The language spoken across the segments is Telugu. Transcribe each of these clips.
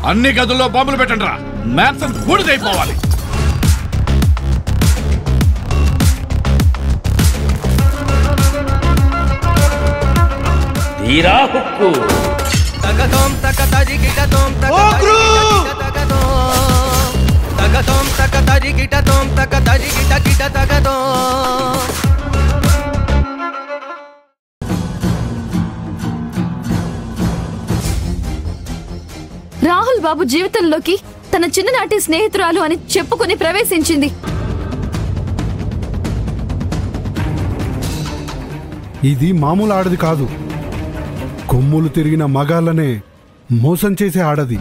అన్ని గదుల్లో బాంబులు పెట్టండి రా. మ్యాన్సన్ బూడిదైపోవాలి. తీరా హుక్కు రాహుల్ బాబు జీవితంలోకి తన చిన్ననాటి స్నేహితురాలు అని చెప్పుకుని ప్రవేశించింది. ఇది మామూలు ఆడది కాదు, కొమ్ములు తిరిగిన మగాళ్ళనే మోసం చేసే ఆడది.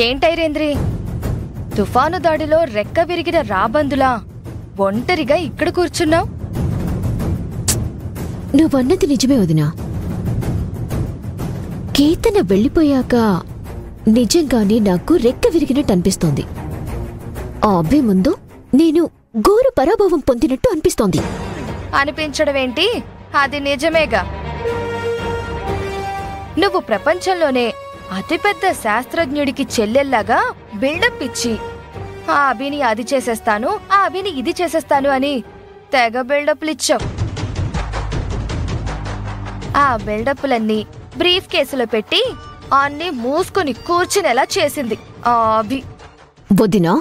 ఏంటైరేంద్రి, తుఫాను దాడిలో రెక్క విరిగిన రాబందులా ఒంటరిగా ఇక్కడ కూర్చున్నావు? నువ్వన్నది నిజమే వదినా. కేతన వెళ్ళిపోయాక నిజంగానే నాకు రెక్క విరిగినట్టు అనిపిస్తోంది. ఆ అబ్బే ముందు నేను ఘోర పరాభవం పొందినట్టు అనిపిస్తోంది. అనిపించడమేంటి, అది నిజమేగా. నువ్వు ప్రపంచంలోనే అతిపెద్ద శాస్త్రజ్ఞుడికి చెల్లెల్లాగా బిల్డప్ ఇచ్చి ఆ అభిని అది చేసేస్తాను, ఆ అభిని ఇది చేసేస్తాను అని తెగ బిల్డప్లిచ్చావు. ఆ బిల్డప్లన్నీ బ్రీఫ్ కేసులో పెట్టి అన్ని మూసుకుని కూర్చునేలా చేసింది ఆ అభి. వదినా,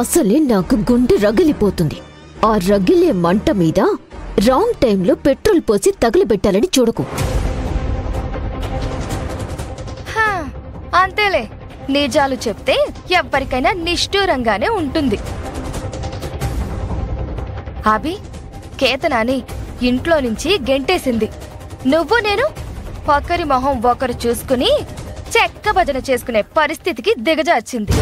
అసలే నాకు గుండె రగిలిపోతుంది. ఆ రగిలే మంట మీద రాంగ్ టైంలో పెట్రోల్ పోసి తగులబెట్టాలని చూడకు. అంతేలే, నిజాలు చెప్తే ఎవ్వరికైనా నిష్ఠూరంగానే ఉంటుంది. అభి కేతనాని ఇంట్లో నుంచి గెంటేసింది. నువ్వు నేను ఒకరి మొహం ఒకరు చూసుకుని చెక్క భజన చేసుకునే పరిస్థితికి దిగజార్చింది.